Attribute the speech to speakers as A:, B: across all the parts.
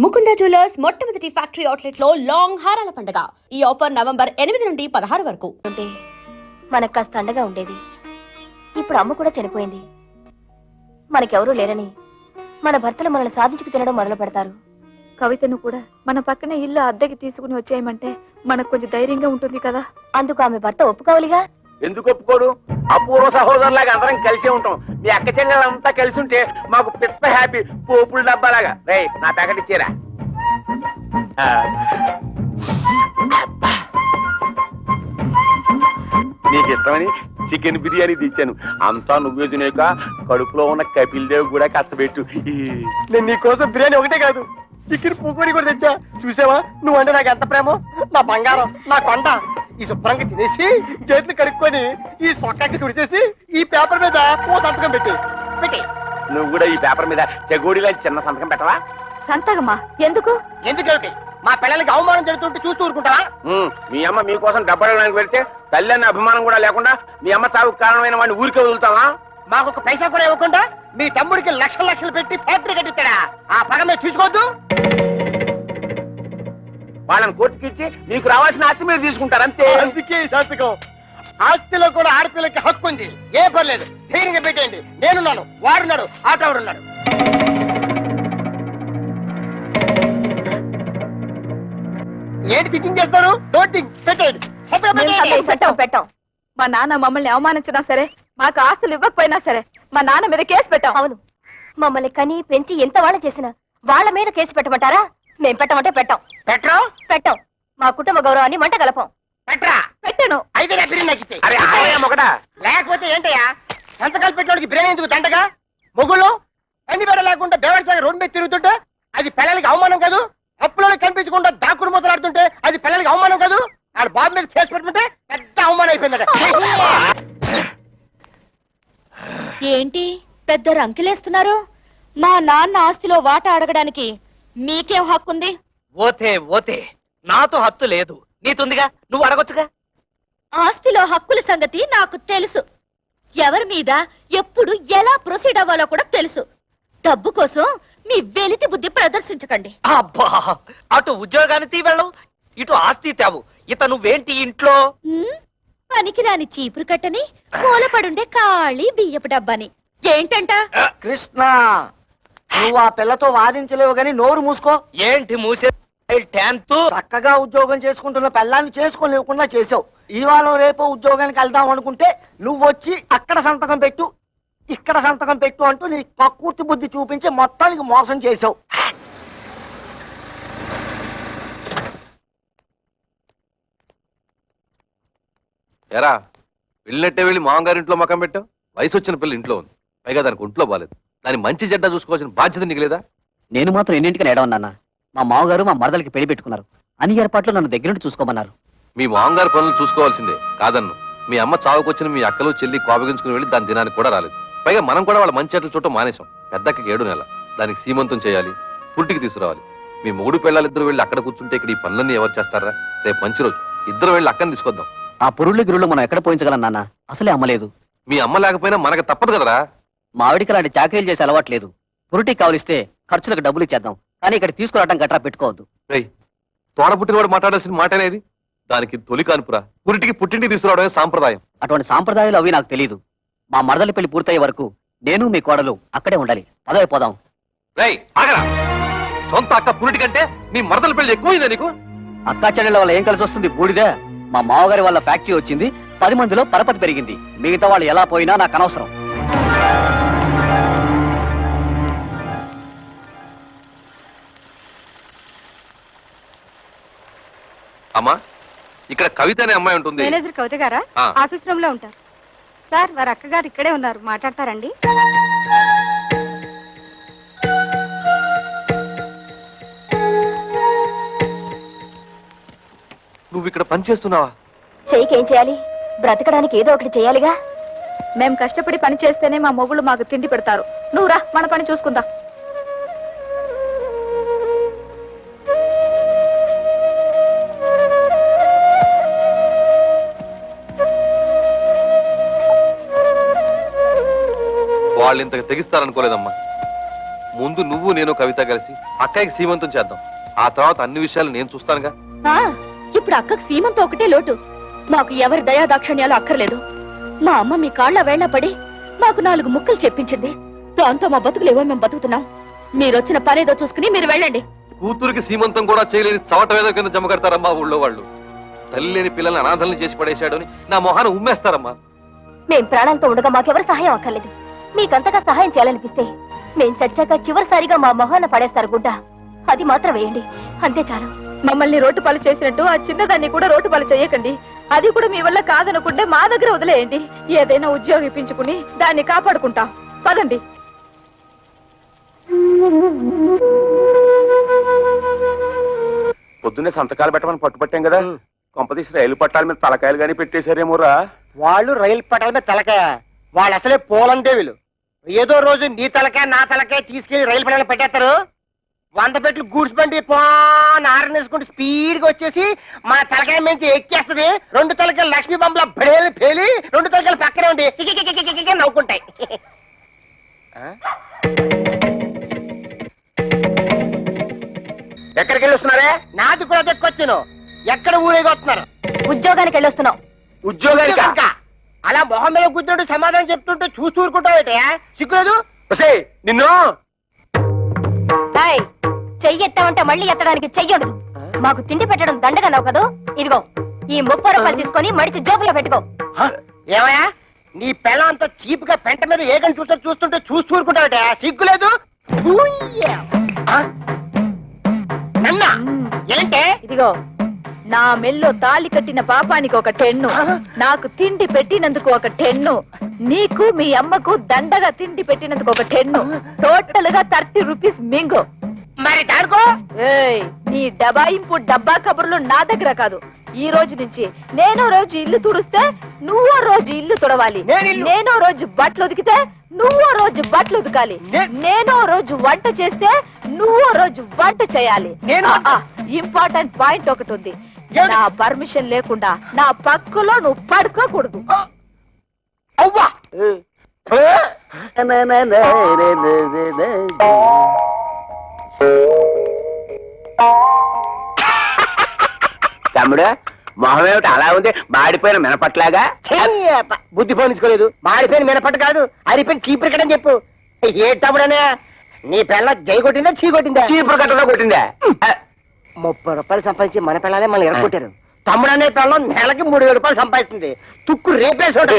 A: Mukunda jewellers మొట్టమొదటి factory outlet లో long హారాల పండుగ. ఈ ఆఫర్ నవంబర్ 8 నుండి 16 వరకు.
B: మనకు కాస్త అండగా ఉండేది. ఇప్పుడు అమ్మ కూడా చనిపోయింది. మనకెవరూ లేరని మన భర్తలు మనల్ని సాధించుకు తినడం మొదలు పెడతారు.
C: కవితను కూడా మన పక్కన ఇల్లు అద్దెకి తీసుకుని వచ్చేయమంటే మనకు కొంచెం ధైర్యంగా ఉంటుంది కదా.
B: అందుకు ఆమె భర్త ఒప్పుకోవాలిగా.
D: ఎందుకు ఒప్పుకోడు? అపూర్వ సహోదరులాగా అందరం కలిసే ఉంటాం. మీ అక్క చెల్లెలంతా కలిసి ఉంటే మాకు పెద్ద హ్యాపీ. పోపుల డబ్బాలాగా. రే నా ప్యాకెట్ ఇచ్చేరా. నీకు ఇష్టమని చికెన్ బిర్యానీ తెచ్చాను. అంతా నువ్వే తినేక కడుపులో ఉన్న కపిల్ దేవ్ కూడా కష్టపెట్టు. నేను నీకోసం బిర్యానీ ఒకటే కాదు, చికెన్ పూకోడి కూడా తెచ్చా. చూసావా నువ్వంటే నాకు ఎంత ప్రేమో. నా బంగారం, నా కొండ. ఈ శుభ్రంగా తినేసి చేతులు కడుక్కొని ఈ సొక్కకి తుడిచేసి ఈ పేపర్ మీద ఓ సంతకం పెట్టి. నువ్వు కూడా ఈ పేపర్ మీద చెగోడిలా చిన్న సంతకం పెట్టవా?
C: సంతకమా? ఎందుకు?
D: ఎందుకేమిటి? మా పిల్లలకి అవమానం జరుగుతుంటే చూస్తూ ఊరుకుంటావా? మీ అమ్మ మీకోసం డబ్బడానికి వెళ్తే తల్లి అన్న అభిమానం కూడా లేకుండా మీ అమ్మ చావుకు కారణమైన వాడిని ఊరికే వదులుతావా? మాకు ఒక పైసా కూడా ఇవ్వకుండా మీ తమ్ముడికి లక్షలు లక్షలు పెట్టి ఫ్యాక్టరీ కట్టిస్తాడా? ఆ పగ మీరు చూసుకోవద్దు. వాళ్ళని కోర్టుకి ఇచ్చి మీకు రావాల్సిన ఆస్తి మీరు తీసుకుంటారు అంతే. అందుకే ఈ సంతకం. ఆస్తిలో కూడా ఆడపిల్లకి హక్కు ఉంది. ఏ పర్లేదు, ధైర్యంగా పెట్టేయండి. నేనున్నాను, వాడున్నాడు, ఆటవాడున్నాడు. ఏంటి థింకింగ్ చేస్తారు?
C: పెట్టాం. మా నాన్న మమ్మల్ని అవమానించినా సరే, మాకు ఆస్తులు ఇవ్వకపోయినా సరే, మా నాన్న మీద కేసు పెట్టాం.
B: అవును, మమ్మల్ని కని పెంచి ఎంత వాళ్ళ చేసినా వాళ్ళ మీద కేసు పెట్టమంటారా? మేం పెట్టమంటే పెట్టాం. పెట్టాం. మా కుటుంబ గౌరవాన్ని మంట కలపం.
C: పెట్టను.
D: లేకపోతే ఏంటయ్యా సంతకాలు పెట్టడానికి బిర్యానీ ఎందుకు దండగా? మొగుళ్ళు అన్ని బెడ లేకుండా బేవర్సాగా రోడ్డు మీద తిరుగుతుంటే అది పిల్లలకి అవమానం కాదు? అప్పులో కనిపించకుండా దాక్కుడు మొదలాడుతుంటే అది పిల్లలకి అవమానం కాదు? ఆడ బాబు మీద కేసు పెట్టుకుంటే పెద్ద అవమానం అయిపోయిందట.
B: ఏంటి పెద్ద రంకిలేస్తున్నారు? మా నాన్న ఆస్తిలో వాటా అడగడానికి మీకేం హక్కుంది?
E: ఓతే నాతో హక్కు లేదు, నీతుందిగా, నువ్వు అడగొచ్చుగా.
B: ఆస్తిలో హక్కుల సంగతి నాకు తెలుసు. ఎవరి మీద ఎప్పుడు ఎలా ప్రొసీడ్ అవ్వాలో కూడా తెలుసు. డబ్బు కోసం మీ వెలితి బుద్ధి ప్రదర్శించకండి.
E: అబ్బా, అటు ఉద్యోగాన్ని తీవెళ్ళం, ఇటు ఆస్తి తేవు. నువ్వేంటి ఇంట్లో
B: పనికిరాని చీపురు కట్టని, మూలపడుండే ఖాళీ బియ్యపు డబ్బాని. ఏంటంట?
F: కృష్ణ, నువ్వు ఆ పిల్లతో వాదించలేవు గాని నోరు మూసుకో.
E: ఏంటి మూసే?
F: చక్కగా ఉద్యోగం చేసుకుంటున్న పిల్లాన్ని చేసుకోలేకుండా చేసావు. ఇవాళ రేపు ఉద్యోగానికి వెళ్దాం అనుకుంటే నువ్వు వచ్చి అక్కడ సంతకం పెట్టు, ఇక్కడ సంతకం పెట్టు అంటూ నీ కక్కుర్తి బుద్ధి చూపించి మొత్తానికి మోసం చేసావు.
G: ఎరా వెళ్ళినట్టే వెళ్ళి మామగారింట్లో మకం పెట్టావు. వయసు వచ్చిన పిల్ల ఇంట్లో ఉంది, పైగా దానికి ఒంట్లో బాలేదు. దాని మంచి జడ్డ చూసుకోవాల్సిన బాధ్యత నీకు లేదా?
H: నేను మాత్రం ఎన్నింటికని ఏడవన్నా. మా మామగారు మా మరదలకి పెళ్లి పెట్టుకున్నారు. అన్ని ఏర్పాట్లు నన్ను దగ్గర నుండి చూసుకోమన్నారు.
G: మీ మామగారు పనులు చూసుకోవాల్సిందే కాదన్ను. మీ అమ్మ చావుకొచ్చిన మీ అక్కలు చెల్లి కోపగించుకుని వెళ్ళి దాని దినానికి కూడా రాలేదు. పైగా మనం కూడా వాళ్ళ మంచి చెట్లు చుట్టూ మానేశాం. పెద్దకి 7 నెలల, దానికి సీమంతం చేయాలి, పుట్టికి తీసుకురావాలి. మీ మూడు పిల్లలిద్దరు వెళ్ళి అక్కడ కూర్చుంటే ఇక్కడ ఈ పనులన్నీ ఎవరు చేస్తారా? రేపు మంచి రోజు, ఇద్దరు వెళ్ళి అక్కని తీసుకొద్దాం.
H: ఆ పురుళ్ళు గిరుళ్ళు మనం ఎక్కడ పోయించగలం నాన్న? అసలే అమ్మలేదు.
G: మీ అమ్మ లేకపోయినా మనకు తప్పదు కదరా.
H: మా ఆవిడికి అలాంటి చాకరీలు చేసే అలవాట్లేదు. పురుటికి కావలిస్తే ఖర్చులకు డబ్బులు ఇచ్చేద్దాం, కానీ ఇక్కడ తీసుకురావడం గట్రా పెట్టుకోవద్దు.
G: తోడ పుట్టినవాడు మాట్లాడాల్సిన మాట అనేది. దానికి తొలి కానుపురా, పురిటికి పుట్టింటికి తీసుకురావడమే సాంప్రదాయం.
H: అటువంటి సాంప్రదాయాలు అవి నాకు తెలియదు. మా మరదలి పెళ్లి పూర్తయ్యే వరకు నేను మీ కోడలు అక్కడే ఉండాలి. పదవిపోదాం.
G: ఆగరా, సొంత అక్క పురిటి కంటే మీ మరదల పెళ్లి ఎక్కువైందా నీకు?
H: అక్కా చెల్లెళ్ళ వల్ల ఏం కలిసి వస్తుంది? బూడిదే. మా మావగారి వల్ల ఫ్యాక్టరీ వచ్చింది, 10 మందిలో పరపతి పెరిగింది. మిగతా వాళ్ళు ఎలా పోయినా నాకు అనవసరం.
G: అమ్మా, ఇక్కడ కవిత అనే అమ్మాయి ఉంటుంది.
C: మేనేజర్ కవిత గారా? ఆఫీస్ రూమ్ లో ఉంటారు సార్. వారి అక్కగారు ఇక్కడే ఉన్నారు, మాట్లాడతారండి.
G: నువ్వు ఇక్కడ పని చేస్తున్నావా?
B: చెయ్యికేం చేయాలి? బ్రతకడానికి ఏదో ఒకటి చేయాలిగా.
C: మేము కష్టపడి పని చేస్తేనే మా మొగుళ్ళు మాకు తిండి పెడతారు. నువ్వు రా, మన పని చూసుకుందాం.
G: వాళ్ళు ఇంతకు తెగిస్తారనుకోలేదమ్మా. ముందు నువ్వు నేను కవిత కలిసి అక్కయ్యకి సీమంతం చేద్దాం. ఆ తర్వాత అన్ని విషయాలు నేను చూస్తానుగా.
B: ఆ, ఇప్పుడు అక్కకు సీమంతో ఒకటే లోటు. మాకు ఎవరి దయా దాక్షణ్యాలు అక్కర్లేదు. మా అమ్మ మీ కాళ్ళ వేళ్ల పడి మాకు 4 ముక్కలు చెప్పించింది. దాంతో మా బతుకులేవో మేము బతుకుతున్నాం. మీరొచ్చిన పనేదో చూసుకుని మీరు వెళ్ళండి.
G: కూతురికి సీమంతం కూడా చేయలేని చవట వేద కింద జమ కడతారమ్మా ఊళ్ళో వాళ్ళు. తల్లి లేని పిల్లల్ని అనాథల్ని చేసి పడేశాడు అని నా మొహాన్ని ఉమ్మేస్తారమ్మా.
B: మేం ప్రాణాలతో ఉండగా మాకెవరు సహాయం అక్కర్లేదు. మీకంతగా సహాయం చేయాలనిపిస్తే మేం చచ్చాక చివరిసారిగా మా మొహాన పడేస్తారు గుడ్డ. అది మాత్రం వేయండి, అంతే చాలు.
C: మమ్మల్ని రోడ్డు పాలు చేసినట్టు ఆ చిన్నదాన్ని కూడా రోడ్డు పాలు చేయకండి. అది కూడా మీ వల్ల కాదనుకుంటే మా దగ్గర వదిలేయండి. ఏదైనా ఉద్యోగం ఇప్పించుకుని దాన్ని కాపాడుకుంటాం. పదండి.
D: పొద్దున్నే సంతకాలు పెట్టమని పట్టుపట్టాం కదా, కొంపదీసి రైలు పట్టాల మీద తలకాయలు గానీ పెట్టేశారేమోరా.
F: వాళ్ళు రైలు పట్టాల మీద తలకాయ, వాళ్ళు అసలే పోలందేవులు. ఏదో రోజు నీ తలకాయ నా తలకాయ తీసుకెళ్లి రైలు పట్టాల పెట్టేస్తారు. 100 పెట్లు గూడ్స్ బండి ఆరనేసుకుంటూ స్పీడ్ గా వచ్చేసి మన తలకాయ నుంచి ఎక్కేస్తది. 2 తలకాయలు లక్ష్మీ బొమ్మల బడేలు పేలి 2 తలకాయలు పక్కనే ఉండి కికికికికికికి నవ్వుకుంటాయి. ఎక్కడికి వెళ్ళి వస్తున్నారే? నాది కూడా దక్కొచ్చాను. ఎక్కడ ఊరేగి వస్తున్నారు?
B: ఉద్యోగానికి వెళ్ళొస్తున్నాం.
F: ఉద్యోగానికి అలా మొహం మీద కూర్చుంటూ సమాధానం చెప్తుంటే చూస్తూ ఊరుకుంటావు. సిగ్గులేదు?
D: నిన్ను
B: చెయ్యి ఎత్తామంటే మళ్ళీ ఎత్తడానికి చెయ్యడు. మాకు తిండి పెట్టడం దండగా నవ్వు కదూ. ఇదిగో ఈ 30 రూపాయలు తీసుకొని మడిచి జోబులో పెట్టుకో.
F: ఏమయ్యా, నీ పెళ్ళ అంత చీప్ గా పెంట మీద ఏకని చూస్తుంటే చూస్తూ ఊరుకుంటావట. సిగ్గులేదు? నన్నా ఏంటే?
C: ఇదిగో నా మెల్లో తాళి కట్టిన పాపానికి ఒక 10, నాకు తిండి పెట్టినందుకు ఒక 10, నీకు మీ అమ్మకు దండగా తిండి పెట్టినందుకు ఒక 10, టోటల్ గా 30 రూపీస్ మింగు.
F: మరి దానికో?
C: ఏయ్, నీ దబాయింపు డబ్బా కబుర్లు నా దగ్గర కాదు. ఈ రోజు నుంచి నేనో రోజు ఇల్లు తుడిస్తే నువ్వో రోజు ఇల్లు తుడవాలి. నేనో రోజు బట్టలు ఉతికితే నువ్వో రోజు బట్టలు ఉతకాలి. నేనో రోజు వంట చేస్తే నువ్వో రోజు వంట చేయాలి. ఇంపార్టెంట్ పాయింట్ ఒకటి ఉంది. నా పర్మిషన్ లేకుండా నా పక్కలో నువ్వు పడుకోకూడదు.
F: అవ్వా
D: తమ్ముడు, మొహం ఏమిటి అలా ఉంది? మాడిపోయిన మినపట్లాగా.
F: బుద్ధి పోనించుకోలేదు. మాడిపోయిన మినపట్టు కాదు, అరిపోయిన చీపురు కట్టని చెప్పు. ఏ తమ్ముడనే, నీ పిల్ల జై కొట్టిందా చీ కొట్టిందా?
D: చీపురు కట్టలో కొట్టిందా?
F: 30 రూపాయలు సంపాదించి మన పిల్లలే మనం ఎరగొట్టారు. తమ్ముడు అనే పిల్లం నెలకి 3000 రూపాయలు సంపాదిస్తుంది. తుక్కు రేపేసాడు.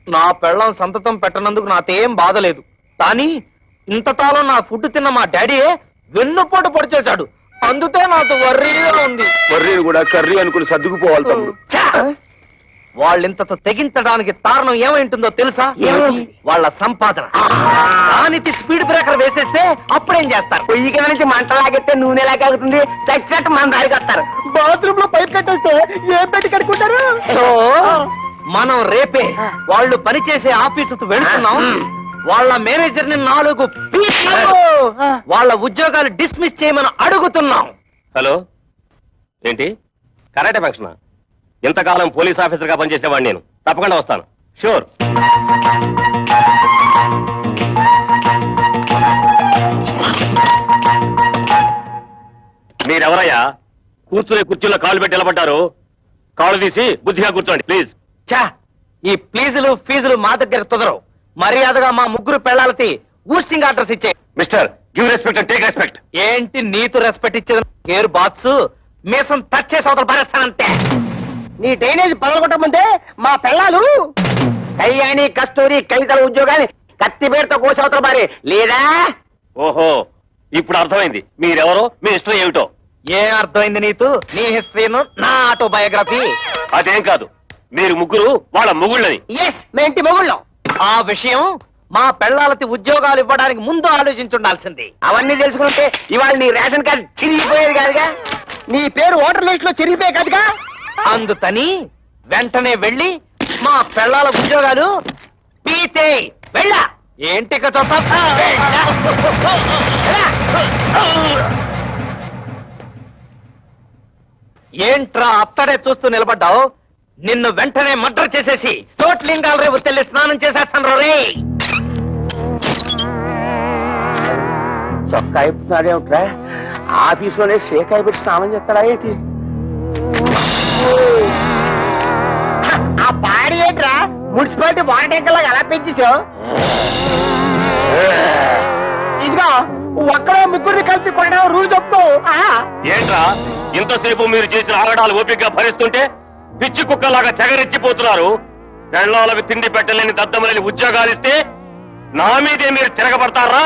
E: నా పెళ్ళం సంతతం పెట్టనందుకు నాకేం బాధ లేదు. కానీ ఇంతకాలం నా ఫుడ్ తిన్న మా డాడీ వెన్నుపోటు పొడిచేశాడు. అందుకే నాకు వర్రీగా ఉంది.
D: వర్రీని కూడా కర్రీ అనుకుని సర్దుకుపోవాలి తమ్ముడు.
E: వాళ్ళింతతో తెగించడానికి కారణం ఏమైంటుందో తెలుసా? వాళ్ళ సంపాదన. దానికి స్పీడ్ బ్రేకర్ వేసేస్తే అప్పుడేం చేస్తారు?
F: పొయ్యి కింద నుంచి మంట లాగెత్తే నూనె లాగేస్తుంది. చచ్చినట్టు మన దారికి వస్తారు. బాత్రూమ్ లో పైప్ కట్టేస్తే ఏం పెట్టి కట్టుకుంటారు?
E: సో మనం రేపే వాళ్ళు పనిచేసే ఆఫీసుకు వెళ్తున్నాం. వాళ్ళ మేనేజర్ ని 4 పీట్లు వాళ్ళ ఉద్యోగాలు డిస్మిస్ చేయమని అడుగుతున్నాం.
I: హలో, ఏంటి కరాటే ఫంక్షన్? ఇంతకాలం పోలీస్ ఆఫీసర్ గా పనిచేసేవాడిని నేను. తప్పకుండా వస్తాను, షూర్. మీరెవరయ్యా? కూర్చునే కుర్చీలో కాళ్ళు పెట్టి నిలబడ్డారు. కాళ్ళు తీసి బుద్ధిగా కూర్చోండి ప్లీజ్.
E: చా, ఈ ప్లీజులు ఫీజులు మా దగ్గర కుదరవు. మర్యాదగా మా 3 పెళ్ళాలకి ఊస్టింగ్ ఆర్డర్స్ ఇచ్చే.
I: Mister, give respect and take respect.
E: ఏంటి నీతో రెస్పెక్ట్ ఇచ్చేది? కేర్ బాత్స్ మీసం టచ్ చేసి అవతల పారేస్తానంతే.
F: నీ డ్రైనేజ్ పదలగొట్టమంటే మా పిల్లలు కళ్యాణి, కస్తూరి, కవితల ఉద్యోగాన్ని కత్తిపేరుతో కోసి అవతల పారే లేదా?
I: ఓహో, ఇప్పుడు అర్థమైంది మీరెవరో, మీ హిస్టరీ ఏమిటో.
E: ఏం అర్థమైంది నీకు? నీ హిస్టరీను, నా ఆటోబయోగ్రఫీ.
I: అదేం కాదు, మీరు ముగ్గురు వాళ్ళ మొగుళ్ళని.
F: ఎస్, మేంటి మొగుళ్ళం.
E: ఆ విషయం మా పెళ్ళాలకి ఉద్యోగాలు ఇవ్వడానికి ముందు ఆలోచించుండాల్సింది.
F: అవన్నీ తెలుసుకుంటే ఇవాళ నీ రేషన్ కార్డు చిరిగిపోయేది కాదుగా, నీ పేరు ఓటర్ లిస్ట్ లో చిరిగిపోయే కాదుగా.
E: అందుకని వెంటనే వెళ్ళి మా పెళ్ళాల ఉద్యోగాలు పీతే వెళ్ళా. ఏంటి ఇక చూస్తా? ఏంట్రా అత్తడే చూస్తూ నిలబడ్డావు? నిన్ను వెంటనే మర్డర్ చేసేసి తోట్లింగాల రేపు తెల్లి స్నానం చేసేస్తాను రే.
D: చొక్కా అయిపోతున్నాడేమిట్రా ఆఫీసులోనే షేక్ అయిపోయి స్నానం చేస్తాడా ఏంటి
F: ఆ పాడి ఏంట్రా మున్సిపాలిటీ వాటర్ ట్యాంకర్ లాగా ఎలా పెంచేసావు ఇదిగో ఒక్కడో ముగ్గురిని కలిపి కొనడం రూల్ చెప్తూ
I: ఏంట్రా ఇంతసేపు మీరు చేసిన ఆగడాలు ఓపికగా భరిస్తుంటే పిచ్చి కుక్కలాగా తెగరెచ్చిపోతున్నారు పెళ్ళాలకు తిండి పెట్టలేని దద్దమలేని ఉద్యోగాలు ఇస్తే నా మీదే మీరు తిరగబడతారా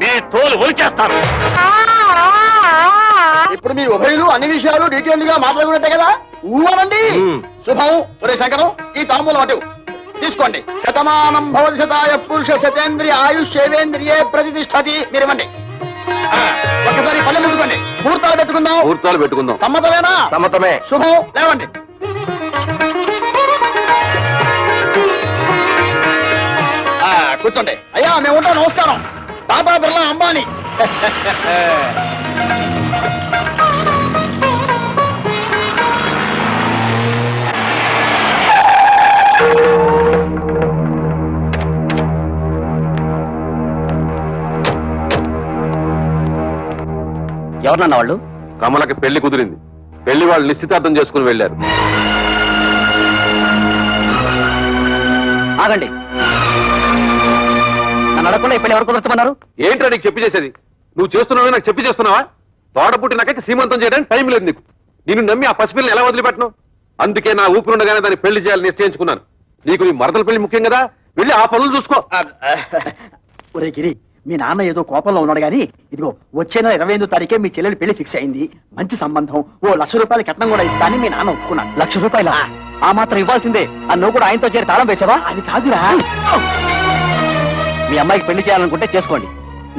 I: మీ తోలు ఒలిచేస్తాను
H: ఇప్పుడు మీ ఉభయులు అన్ని విషయాలు డీటెయిల్ గా మాట్లాడుకున్నట్టే కదా ఊరండి శుభం ఒరే శంకరం ఈ తాంబూలం అటు తీసుకోండి శతమానం భవతి శతాయ పురుష శతేంద్రియ ఆయుష్ శైవేంద్రియే ప్రతిష్టతి మీరివ్వండి ఒక్కసారి పల్లె ముందుకోండి ముహూర్తాలు పెట్టుకుందాం
G: ముహూర్తాలు పెట్టుకుందాం
H: సమ్మతమేనా
D: సమ్మతమే
H: శుభం లేవండి కూర్చోండి అయ్యా మేము ఉంటాం నమస్కారం టాటా బిర్లా అంబానీ ఎవరన్నా వాళ్ళు
G: కమలకి పెళ్లి కుదిరింది పెళ్లి వాళ్ళు నిశ్చితార్థం చేసుకుని వెళ్ళారు
H: ఆగండి నన్ను అడగకుండా ఈ పెళ్లి ఎవరు కుదర్చమన్నారు
G: ఏంట్రా నీకు చెప్పి చేసేది నువ్వు చేస్తున్నావు నాకు చెప్పి చేస్తున్నావా తోడ పుట్టినాక సీమంతం చేయడానికి టైం లేదు నీకు నిన్ను నమ్మి ఆ పసిపిల్లని ఎలా వదిలిపెట్టను అందుకే నా ఊపిరుండగానే దాన్ని పెళ్లి చేయాలని నిశ్చయించుకున్నాను నీకు నీ మరదల పెళ్లి ముఖ్యం కదా వెళ్ళి ఆ పనులు చూసుకో
H: ఒరే గిరి మీ నాన్న ఏదో కోపంలో ఉన్నాడు గానీ ఇదిగో వచ్చే నెల 28వ తారీఖే మీ చెల్లెలు పెళ్లి ఫిక్స్ అయింది మంచి సంబంధం ఓ ₹1,00,000 కట్నం కూడా ఇస్తానని మీ నాన్న ఒప్పుకున్నాడు ₹1,00,000 ఆ మాత్రం ఇవ్వాల్సిందే ఆ నువ్వు కూడా ఆయనతో చేరి తాళం వేసావా అది కాదురా మీ అమ్మాయికి పెళ్లి చేయాలనుకుంటే చేసుకోండి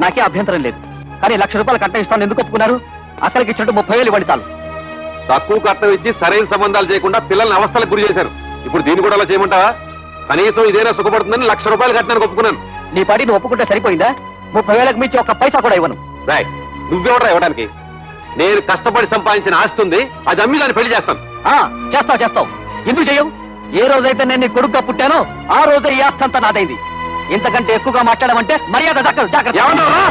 H: నాకే అభ్యంతరం లేదు కానీ ₹1,00,000 కట్నం ఇస్తాను ఎందుకు ఒప్పుకున్నారు అక్కడికి ఇచ్చినట్టు 30,000 ఇవ్వండి చాలు
G: తక్కువ కట్నం ఇచ్చి సరైన సంబంధాలు చేయకుండా పిల్లల్ని అవస్థలకు గురి చేశారు ఇప్పుడు దీన్ని కూడా అలా చేయమంటావా కనీసం ఇదేనా సుఖపడుతుందని ₹1,00,000 కట్టానికి ఒప్పుకున్నాను
H: నీ పాటి నువ్వు ఒప్పుకుంటే సరిపోయిందా 30,000కి మించి ఒక్క పైసా కూడా ఇవ్వను
G: రాయ్ నువ్వెవడరా ఇవ్వడానికి నేను కష్టపడి సంపాదించిన ఆస్తి ఉంది అది అమ్మి దాన్ని పెళ్లి చేస్తాను
H: చేస్తావు ఎందుకు చెయ్యవు ఏ రోజైతే నేను నీ కొడుకుగా పుట్టానో ఆ రోజే ఈ ఆస్తి అంతా నాదైంది ఇంతకంటే ఎక్కువగా మాట్లాడమంటే మర్యాద దక్కదు జాగ్రత్త
G: ఏమన్నావురా?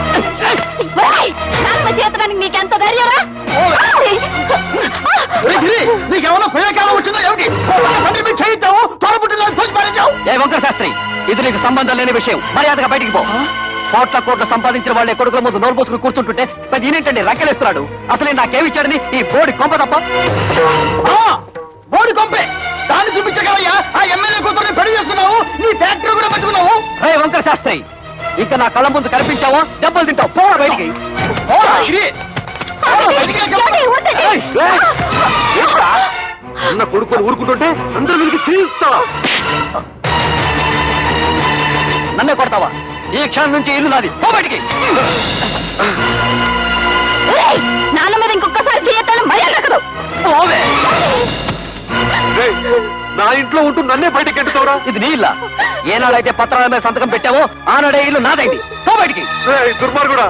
B: చేతడానికి నీకెంత ధైర్యరా
H: నీకేమన్నా ప్రయోగాలు వచ్చిందో ఏమిటి చేయిద్దాము ఏ వంకర శాస్త్రి ఇది నీకు సంబంధం లేని విషయం మర్యాదగా బయటికి పో కోట్ల సంపాదించిన వాళ్ళే కొడుకుల ముందు నోరు పోసుకుని కూర్చుంటుంటే పెద్ద ఈయనేంటండి రంకెలేస్తున్నాడు అసలే నాకేమిచ్చాడని ఈ బోడి కొంప తప్ప బోడి కొంపే దాన్ని చూపించగలయ్యా ఆ ఎమ్మెల్యే కూతురు పెళ్లి చేసుకున్నావు నీ ఫ్యాక్టరీ కూడా పెట్టుకున్నావు రే వంకర శాస్త్రి ఇంకా నా కళ్ళ ముందు కనిపించావో దెబ్బలు తింటావు పోరా బయటికి
G: అన్న కొడుకుని ఊరుకుంటుంటే అందరూ వీరికి చేయిస్తావా
H: నన్నే కొడతావా ఈ క్షణం నుంచి ఇల్లు నాది పో బయటికి
B: నాన్న మీద ఇంకొకసారి చేయొద్దని మర్యాద దక్కదు
H: పోవే
G: రేయ్, నా ఇంట్లో ఉంటూ నన్నే బయటకి ఎట్టుతావురా
H: ఇది నీ ఇల్లా ఏనాడైతే పత్రాల మీద సంతకం పెట్టావో ఆనాడే ఇల్లు నాదైంది పో బయటికి
G: దుర్మార్గుడా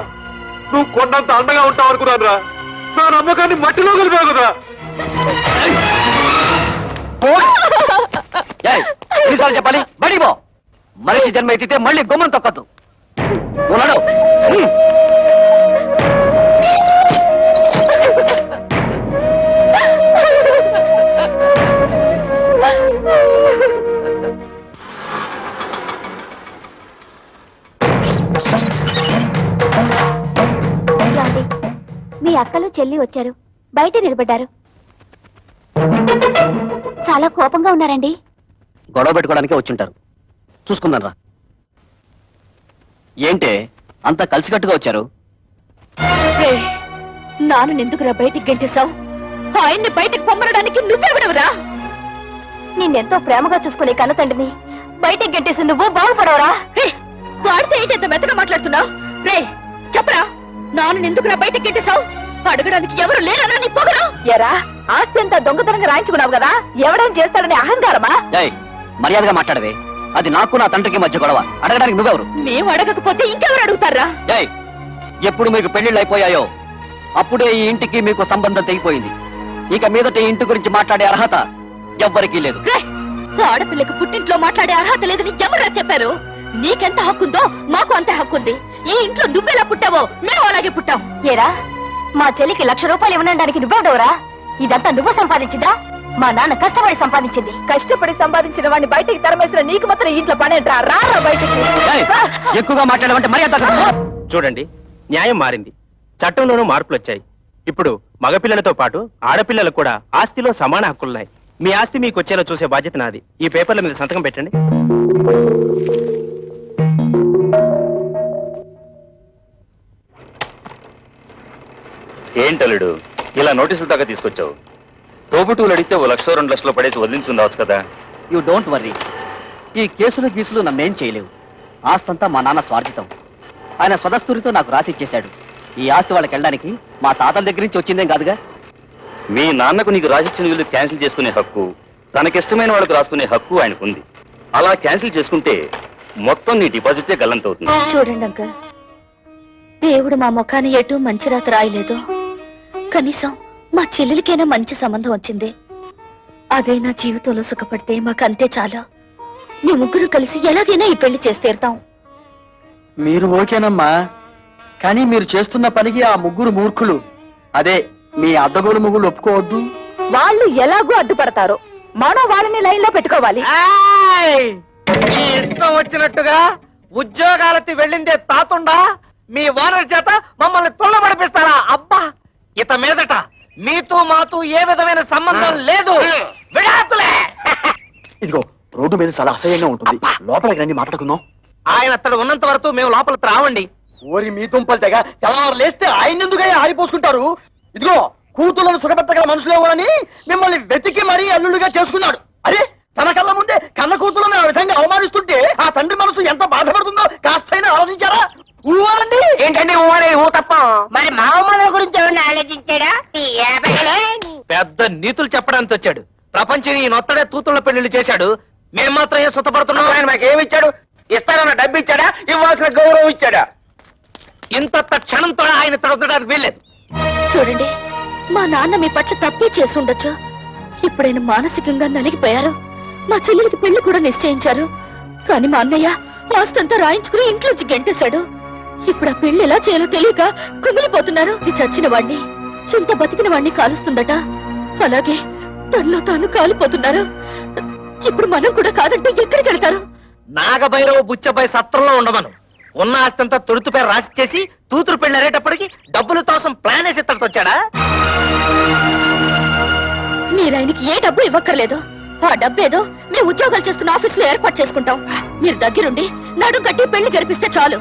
G: నువ్వు కొండంత అండగా ఉంటావు అనుకున్నాను రా నా నమ్మకాన్ని మట్టిలో కలిపావు కదా
H: ఎన్నిసార్లు చెప్పాలి బయటికి పో మనిషి జన్మ ఎత్తితే మళ్ళీ గుమ్మం తొక్కద్దు ఉన్నాడు
B: మీ అక్కలు చెల్లి వచ్చారు బయట నిలబడ్డారు చాలా కోపంగా ఉన్నారండి
H: గొడవ పెట్టుకోవడానికే వచ్చుంటారు చూసుకుందాం రా ఏంటే అంతా కలిసికట్టుగా వచ్చారు
B: నాన్న ఎందుకురా బయటికి గెంటేశావు ఆయన్ని బయటికి పొమ్మనడానికి నువ్వెవడవురా నిన్నెంతో ప్రేమగా చూసుకునే కన్న తండ్రిని బయటికి గెంటేసి నువ్వు బాగుపడవరా వాడితే ఏంటి ఎంత మెత్తగా మాట్లాడుతున్నావు రే చెప్పరా నాన్న ఎందుకురా బయటికి గెంటేశావు అడగడానికి ఎవరు లేరనా నీ పొగరు
C: ఎరా ఆస్తి అంతా దొంగతనంగా రాయించుకున్నావు కదా ఎవడేం చేస్తాడని అహంకారమా
H: మర్యాదగా మాట్లాడవే అది నాకు నా తండ్రికి మధ్య గొడవ అడగడానికి నువ్వెవరు
B: మేము అడగకపోతే ఇంకెవరు అడుగుతారా
H: ఎప్పుడు మీకు పెళ్లిళ్ళు అయిపోయాయో అప్పుడే ఈ ఇంటికి మీకు సంబంధం తెగిపోయింది ఇక మీదట ఈ ఇంటి గురించి మాట్లాడే అర్హత ఎవ్వరికీ లేదు
B: ఆడపిల్లకు పుట్టింట్లో మాట్లాడే అర్హత లేదని ఎవరా చెప్పారు నీకెంత హక్కుందో మాకు అంత హక్కుంది. ఈ ఇంట్లో నువ్వెలా పుట్టావో మేము అలాగే పుట్టాం.
C: ఏరా మా చెల్లికి 1,00,000 రూపాయలు ఇవ్వడానికి నువ్వెవడవరా? ఇదంతా నువ్వు సంపాదించిందా? మా నాన్న కష్టపడి సంపాదించింది. కష్టపడి సంపాదించిన వాడిని బయటికి తరమేసిన నీకు మాత్రం ఇంట్లో పనేంట్రా? రా బయటికి.
E: ఎక్కువగా మాట్లాడమంటే మర్యాద. చూడండి, న్యాయం మారింది, చట్టంలోనూ మార్పులు వచ్చాయి. ఇప్పుడు మగపిల్లలతో పాటు ఆడపిల్లలకు కూడా ఆస్తిలో సమాన హక్కులున్నాయి. మీ ఆస్తి మీకు వచ్చేలా చూసే బాధ్యత నాది. ఈ పేపర్ల మీద సంతకం పెట్టండి.
I: ఏంటలుడు ఇలా నోటీసులు దాకా తీసుకొచ్చావు? తోబుటూలు అడిగితే 1,00,000 2 లక్షలు పడేసి వదిలించుండవచ్చు కదా.
J: You don't worry. ఈ కేసులు గీసులు నన్నేం చేయలేవు. ఆస్తంతా మా నాన్న స్వార్జితం. ఆయన స్వదస్తూరితో నాకు రాసి ఇచ్చేశాడు. ఈ ఆస్తి వాళ్ళకి వెళ్ళడానికి మా తాతల దగ్గర నుంచి వచ్చిందేం కాదుగా.
I: మీ నాన్నకు నీకు రాసిచ్చిన వీళ్ళు క్యాన్సిల్ చేసుకునే హక్కు, తనకిష్టమైన వాళ్ళకు రాసుకునే హక్కు ఆయనకుంది. అలా క్యాన్సిల్ చేసుకుంటే మొత్తం నీ డిపాజిటే గల్లంతవుతుంది.
B: చూడండి అంకల్, దేవుడు మా ముఖాన్ని ఎటు మంచి రాత రాయలేదు. కనీసం మా చెల్లెలికైనా మంచి సంబంధం వచ్చింది. అదే నా జీవితంలో సుఖపడితే మాకంతే చాలు. మీ ముగ్గురు కలిసి ఎలాగైనా ఈ పెళ్లి చేసి తీరుతాం.
J: మీరు ఓకేనమ్మా, కానీ మీరు చేస్తున్న పనికి ఆ ముగ్గురు మూర్ఖులు, అదే మీ అద్దగోలు ముగ్గురు ఒప్పుకోవద్దు.
C: వాళ్ళు ఎలాగూ అడ్డుపడతారు, మనం వాళ్ళని లైన్ లో పెట్టుకోవాలి.
E: మీ ఇష్టం వచ్చినట్టుగా ఉద్యోగాలకి వెళ్ళిందే తాతుండా మీ ఓనర్ చేత మమ్మల్ని తుళ్ళబడిపిస్తారా? అబ్బా, ఇత మీదట మీతో మాతో ఏ విధమైన సంబంధం లేదు. విడాకులే.
H: ఇదిగో రోడ్డు మీద చాలా అసహ్యంగా ఉంటుంది, లోపలికి రండి మాట్లాడుకుందాం.
E: ఆయన అతడు ఉన్నంత వరకు మేము లోపలికి రావండి.
H: ఓరి మీ దుంపలు తెగ తెల్లవారు లేస్తే ఆయన ఎందుకని ఆరిపోసుకుంటారు? ఇదిగో కూతుళ్ళను సుఖపెట్టగల మనుషులేవో అని మిమ్మల్ని వెతికి మరీ అల్లుడుగా చేసుకున్నాడు. అరే, తన కళ్ళ ముందే కన్న కూతుళ్ళని ఆ విధంగా అవమానిస్తుంటే ఆ తండ్రి మనసు ఎంత బాధపడుతుందో కాస్తైనా ఆలోచించారా? ఊవారండి.
E: ఏంటండి ఊరే ఊ తప్ప
C: మరి మా అమ్మ గురించి ఆలోచించాడా?
E: పెద్ద నీతులు చెప్పడానికి వచ్చాడు. ప్రపంచం ఈ నొత్తడే తూతుళ్ళ పెళ్లిళ్ళు చేశాడు. మేము మాత్రం ఏం సుతపడుతున్నాం? ఆయన మాకేమి ఇచ్చాడు? ఇస్తానన్న డబ్బు ఇచ్చాడా? ఇవ్వాల్సిన గౌరవం ఇచ్చాడా? ఇంత క్షణంతో ఆయన తడవడానికి వీల్లేదు.
B: చూడండి, మా నాన్న మీ పట్ల తప్పే చేసి ఉండొచ్చు. ఇప్పుడైనా మానసికంగా నలిగిపోయారు. మా చెల్లెలికి పెళ్లి కూడా నిశ్చయించారు. కానీ మా అన్నయ్య ఆస్తంతా రాయించుకుని ఇంట్లోంచి గెంటేశాడు. ఇప్పుడు ఆ పెళ్లి ఎలా చేయాలో తెలియక కుమిలిపోతున్నారు. ఇది చచ్చిన వాణ్ణి, చింత బతికిన వాణ్ణి కాలుస్తుందట. అలాగే తనలో తాను కాలిపోతున్నారు. ఇప్పుడు మనం కూడా కాదంటే ఎక్కడికి వెళ్తారు?
E: నాగభైరవ బుచ్చపై సత్రంలో ఉండమను. ఉన్న ఆస్తంతా తొడుతు పేరు రాసిచ్చేసి తూతురు పెళ్లి అరేటప్పటికి డబ్బుల కోసం ప్లాన్ వేసి ఇక్కడికి వచ్చాడా?
B: మీరాయనకి ఏ డబ్బు ఇవ్వక్కర్లేదు. ఆ డబ్బేదో మేము ఉద్యోగాలు చేస్తున్న ఆఫీసులో ఏర్పాటు చేసుకుంటాం. మీరు దగ్గరుండి నడుం కట్టి పెళ్లి జరిపిస్తే చాలు.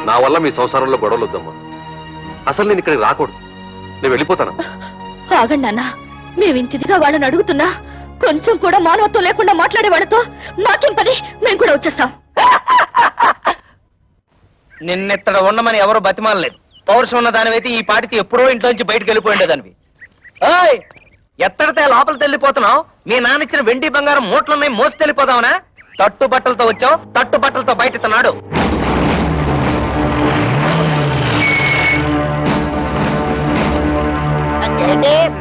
G: నా వల్ల మీ సంసారంలో గొడవలు వద్దమ్మా. అసలు నేను ఇక్కడికి రాకూడదు. నేను వెళ్ళిపోతాను.
B: ఆగండి నాన్న, మేమింతిదిగా వాళ్ళని అడుగుతున్నా కొంచెం కూడా మానవత్వం లేకుండా మాట్లాడే వాళ్ళతో మాకేం పని? మేము కూడా వచ్చేస్తాం.
E: నిన్నెత్తడ ఉండమని ఎవరు బతిమాలలేదు. పౌరుషం ఉన్న దానివైతే ఈ పాటికి ఎప్పుడో ఇంట్లోంచి బయటకు వెళ్ళిపోయిండేదానివి. ఓయ్, ఎత్తడితే లోపలికి వెళ్ళిపోతున్నావు? మీ నాన్న ఇచ్చిన వెండి బంగారం మూట్లున్నాయి, మోసి వెళ్ళిపోదావునా? తట్టు బట్టలతో వచ్చావు, తట్టు బట్టలతో బయట నాడు.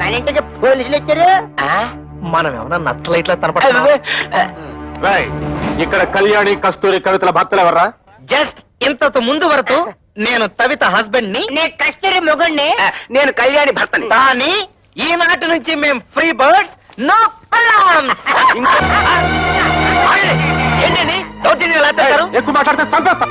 C: మన ఇంటికి పోలీసులు వచ్చారు.
E: మనం ఏమన్నా నచ్చలైట్లా తనపడ.
D: ఇక్కడ కళ్యాణి కస్తూరి కవితల భక్తులు ఎవర్రా?
E: జస్ట్ ఇంతకు ముందు వరకు నేను తవిత హస్బెండ్ ని,
C: నేను కస్తూరి మొగుణ్ణి.
E: నేను కళ్యాణి భర్తని. కానీ ఈనాటి నుంచి మేం ఫ్రీ బర్డ్స్, నో ప్రాబ్లమ్స్. ఏంటండి దౌర్జన్యం ఎలా చేస్తారు?
D: ఎక్కువ మాట్లాడితే చంపేస్తా.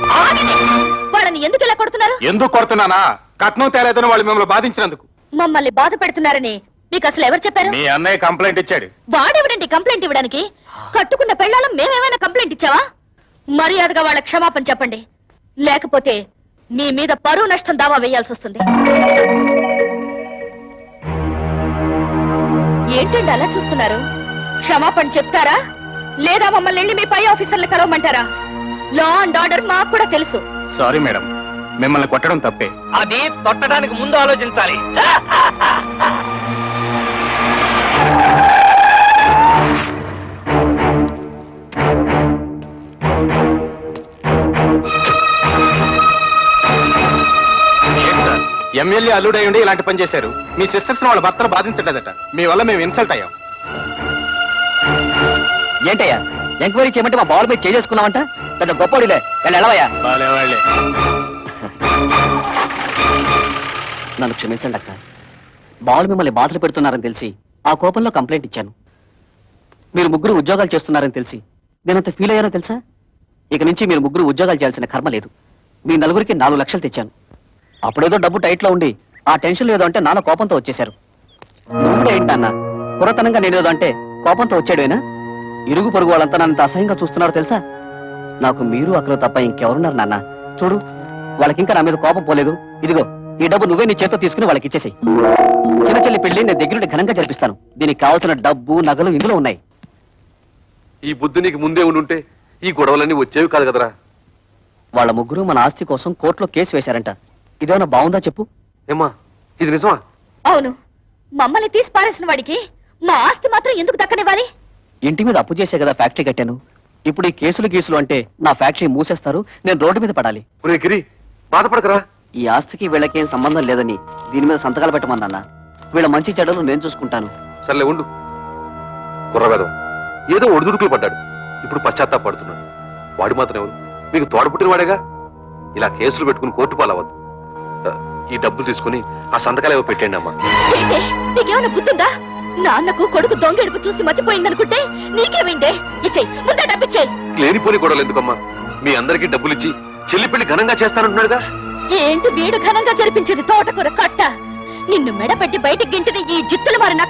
B: వాళ్ళని ఎందుకు ఇలా కొడుతున్నారు?
D: ఎందుకు కొడుతున్నానా? కట్నం తేలేదని వాళ్ళు మిమ్మల్ని బాధించినందుకు.
B: మమ్మల్ని బాధ పెడుతున్నారని మీకు అసలు ఎవరు చెప్పారు?
D: మీ అన్నయ్య కంప్లైంట్ ఇచ్చాడు.
B: వాడెవడండి కంప్లైంట్ ఇవ్వడానికి? కట్టుకున్న పెళ్ళాలం మేమేమైనా కంప్లైంట్ ఇచ్చావా? మర్యాదగా వాళ్ళ క్షమాపణ చెప్పండి, లేకపోతే మీ మీద పరువు నష్టం దావా వేయాల్సి వస్తుంది. ఏంటండి అలా చూస్తున్నారు? క్షమాపణ చెప్తారా లేదా మమ్మల్ని వెళ్ళి మీ పై ఆఫీసర్లు కలవమంటారా? లా అండ్ ఆర్డర్ మాకు కూడా తెలుసు.
D: సారీ మేడం, మిమ్మల్ని కొట్టడం తప్పే.
E: అది తొట్టడానికి ముందు ఆలోచించాలి.
D: ఎమ్మెల్యే అల్లుడై ఉండి ఇలాంటి పని చేశారు. మీ సిస్టర్స్ వాళ్ళ భర్తను బాధించలేదట. మీ వల్ల మేము ఇన్సల్ట్ అయ్యాం.
J: ఏంటయ్యా ఎంక్వైరీ చేయమంటే మా బాల్ మీద చేసుకున్నావంట పెద్ద గొప్పడిలే వెళ్ళవయ్యా. నన్ను క్షమించండి అక్క. బాల్ మిమ్మల్ని బాధలు పెడుతున్నారని తెలిసి ఆ కోపంలో కంప్లైంట్ ఇచ్చాను. మీరు ముగ్గురు ఉద్యోగాలు చేస్తున్నారని తెలిసి నేనంత ఫీల్ అయ్యానో తెలుసా? ఇక నుంచి మీరు ముగ్గురు ఉద్యోగాలు చేయాల్సిన కర్మ లేదు. మీ నలుగురికి 4 లక్షలు తెచ్చాను. అప్పుడేదో డబ్బు టైట్ లో ఉండి ఆ టెన్షన్ ఏదో అంటే నాన్న కోపంతో వచ్చేశారు. నువ్వు కూడా ఏంటి నాన్న కురతనంగా నేనేదో అంటే కోపంతో వచ్చాడేనా? ఇరుగు పొరుగు వాళ్ళంతా నన్ను అసహ్యంగా చూస్తున్నారో తెలుసా? నాకు మీరు అక్కడ తప్ప ఇంకెవరున్నారు నాన్న? చూడు, వాళ్ళకింకా నా మీద కోపం పోలేదు. ఇదిగో ఈ డబ్బు నువ్వే నీ చేత్తో తీసుకుని వాళ్ళకి ఇచ్చేసాయి. చిన్న చెల్లి పెళ్లి నేను దగ్గరుండి ఘనంగా జరిపిస్తాను. దీనికి కావాల్సిన డబ్బు నగలు ఇందులో ఉన్నాయి.
G: ఈ బుద్ధి నీకు ముందే ఉండుంటే ఈ గొడవలన్నీ వచ్చేవి కాదు కదరా.
J: వాళ్ళ ముగ్గురు మన ఆస్తి కోసం కోర్టులో కేసు వేశారంట. ఇదేమన్నా బాగుందా చెప్పు?
G: ఏమ్మా ఇది నిజమా?
B: అవును, మమ్మల్ని తీసి పారేసిన వాడికి మా ఆస్తి మాత్రం ఎందుకు దక్కనివ్వాలి?
J: ఇంటి మీద అప్పు చేసే కదా ఫ్యాక్టరీ కట్టాను. ఇప్పుడు ఈ కేసులు గీసులు అంటే నా ఫ్యాక్టరీ మూసేస్తారు, నేను రోడ్డు మీద పడాలి.
G: ఒరే గిరి, బాధపడకరా.
J: ఈ ఆస్తికి వీళ్ళకేం సంబంధం లేదని దీని మీద సంతకాలు పెట్టమన్నా. వీళ్ళ మంచి చెడ్డలు నేను చూసుకుంటాను.
G: సర్లే ఉండు. కుర్రవేదం ఏదో ఒడిదుడుకులు పడ్డాడు, ఇప్పుడు పశ్చాత్తాపడుతున్నాడు. వాడు మాత్రం ఎవరు? మీకు తోడపుట్టిన వాడేగా. ఇలా కేసులు పెట్టుకుని కోర్టు పాలవద్దు. ఈ డబ్బులు తీసుకుని ఆ సంతకాలు ఏవో పెట్టండి అమ్మా.
B: ఏంటే నీకేమైనా గుర్తుందా? నాన్నకు కొడుకు దొంగెడుపు చూసి మతిపోయిందనుకుంటే నీకేమైందే? ఇచ్చేయి, ముందే డబ్బిచ్చేయి.
G: లేనిపోని గొడవలు ఎందుకమ్మా? మీ అందరికీ డబ్బులు ఇచ్చి చెల్లి పెళ్లి ఘనంగా చేస్తానంటున్నాడుగా.
B: ఏంటి వీడు ఘనంగా జరిపించేది తోటకూర కట్ట? నిన్ను మెడపెట్టి బయటికి గింటిన ఈ జిత్తులు మరి నక్క